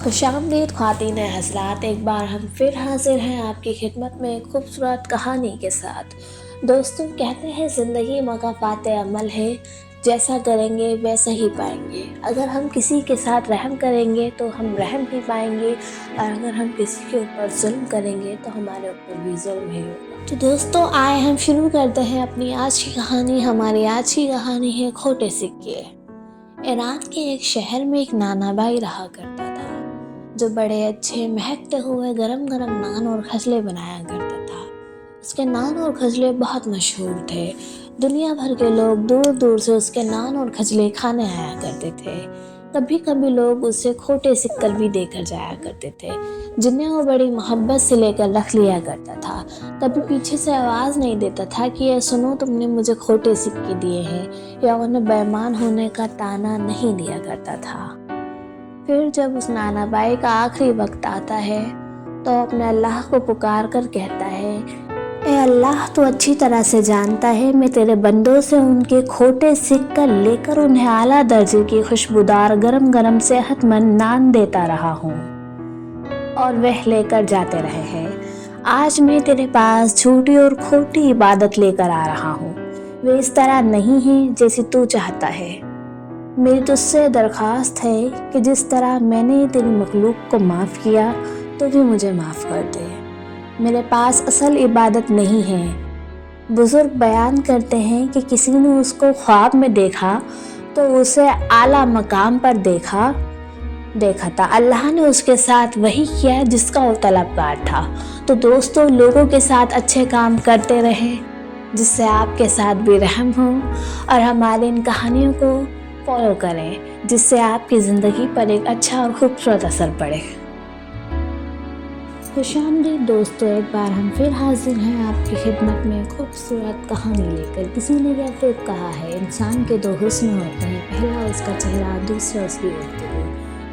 खुशामदीद ख्वातीन हज़रात, एक बार हम फिर हाजिर हैं आपकी खिदमत में एक खूबसूरत कहानी के साथ। दोस्तों, कहते हैं ज़िंदगी मकाफ़ात अमल है, जैसा करेंगे वैसा ही पाएंगे। अगर हम किसी के साथ रहम करेंगे तो हम रहम ही पाएंगे, और अगर हम किसी के ऊपर जुल्म करेंगे तो हमारे ऊपर भी जुल्म ही होगा। तो दोस्तों, आए हम शुरू करते हैं अपनी आज की कहानी। हमारी आज की कहानी है खोटे सिक्के। ईरान के एक शहर में एक नाना भाई रहा करता था, जो बड़े अच्छे महकते हुए गरम गरम नान और खजले बनाया करता था। उसके नान और खजले बहुत मशहूर थे। दुनिया भर के लोग दूर दूर से उसके नान और खजले खाने आया करते थे। कभी कभी लोग उसे खोटे सिक्के भी देकर जाया करते थे, जिन्हें वो बड़ी मोहब्बत से लेकर रख लिया करता था। कभी पीछे से आवाज़ नहीं देता था कि ये सुनो, तुमने मुझे खोटे सिक्के दिए हैं, या उन्हें बेईमान होने का ताना नहीं दिया करता था। फिर जब उस नाना भाई का आखिरी वक्त आता है तो अपने अल्लाह को पुकार कर कहता है, ए अल्लाह, तो अच्छी तरह से जानता है मैं तेरे बंदों से उनके खोटे सिक्के लेकर उन्हें आला दर्जे की खुशबूदार गरम गरम सेहतमंद नान देता रहा हूँ, और वह लेकर जाते रहे हैं। आज मैं तेरे पास झूठी और खोटी इबादत लेकर आ रहा हूँ। वे इस तरह नहीं है जैसी तू चाहता है। मेरी तुझसे दरख्वास्त है कि जिस तरह मैंने तेरी मखलूक को माफ़ किया तो भी मुझे माफ़ कर दे। मेरे पास असल इबादत नहीं है। बुज़ुर्ग बयान करते हैं कि किसी ने उसको ख्वाब में देखा तो उसे आला मकाम पर देखा था। अल्लाह ने उसके साथ वही किया जिसका वो तलबगार था। तो दोस्तों, लोगों के साथ अच्छे काम करते रहें, जिससे आपके साथ भी रहम हो, और हमारी इन कहानियों को फॉलो करें, जिससे आपकी ज़िंदगी पर एक अच्छा और खूबसूरत असर पड़े। खुशामदीद दोस्तों, एक बार हम फिर हाजिर हैं आपकी खिदमत में खूबसूरत कहानी लेकर। किसी ने यह खूब कहा है, इंसान के दो हुस्न होते हैं, पहला उसका चेहरा, दूसरा उसकी गुफ्तगू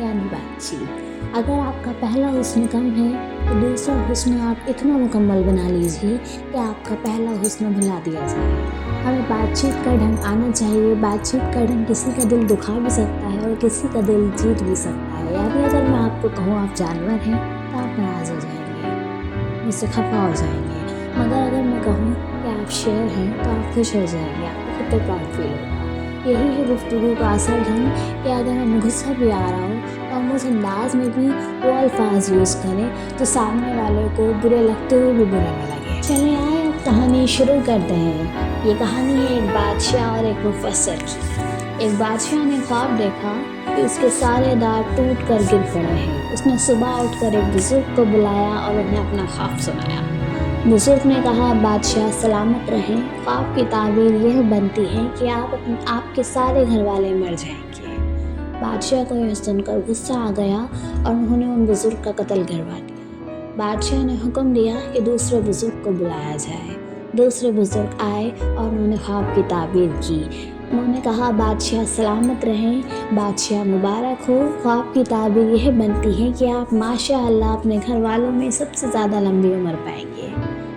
यानी बातचीत। अगर आपका पहला हुस्न कम है तो दूसरा हुस्न आप इतना मुकम्मल बना लीजिए कि आपका पहला हुस्न भुला दिया जाए। हमें बातचीत का ढंग आना चाहिए। बातचीत का ढंग किसी का दिल दुखा भी सकता है और किसी का दिल जीत भी सकता है। यानी अगर मैं आपको कहूँ आप जानवर हैं तो आप नाराज़ हो जाएंगे, मुझसे खफा हो जाएंगे। मगर अगर मैं कहूँ कि आप शेर हैं तो आप खुश हो जाएंगे, आपको खुद पे प्राउड फील होगा। यही है गुफ्तगू का असल ढंग, कि अगर हमें गुस्सा भी आ रहा हो तो हम उस अंदाज में भी वो अल्फाज यूज़ करें जो सामने वाले को बुरे लगते हुए भी बुरे में लगे। चलिए आए अब कहानी शुरू करते हैं। ये कहानी है एक बादशाह और एक मुफस्सर की। एक बादशाह ने ख्वाब देखा कि उसके सारे दांत टूट कर गिर पड़े हैं। उसने सुबह उठकर एक बुजुर्ग को बुलाया और उन्हें अपना ख्वाब सुनाया। बुजुर्ग ने कहा, बादशाह सलामत रहें, ख्वाब की ताबीर यह बनती है कि आपके सारे घर वाले मर जाएंगे। बादशाह को यह सुनकर गुस्सा आ गया और उन्होंने उन बुजुर्ग का कत्ल करवा दिया। बादशाह ने हुक्म दिया कि दूसरे बुजुर्ग को बुलाया जाए। दूसरे बुजुर्ग आए और उन्होंने ख्वाब की ताबीर की। उन्होंने कहा, बादशाह सलामत रहें, बादशाह मुबारक हो, ख्वाब की ताबीर यह बनती है कि आप माशाअल्लाह अपने घर वालों में सबसे ज़्यादा लंबी उम्र पाएंगे।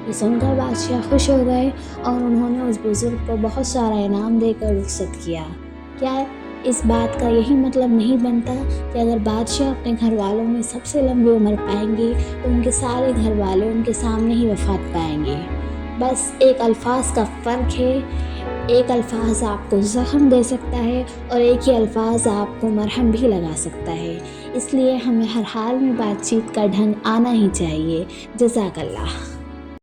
ये सुनकर बादशाह खुश हो गए और उन्होंने उस बुज़ुर्ग को बहुत सारा इनाम देकर रुखसत किया। क्या इस बात का यही मतलब नहीं बनता कि अगर बादशाह अपने घर वालों में सबसे लंबी उम्र पाएंगे तो उनके सारे घर वाले उनके सामने ही वफ़ात पाएंगे? बस एक अल्फाज का फ़र्क है। एक अल्फाज आपको ज़ख्म दे सकता है और एक ही अल्फाज आपको मरहम भी लगा सकता है। इसलिए हमें हर हाल में बातचीत का ढंग आना ही चाहिए। जज़ाकल्लाह।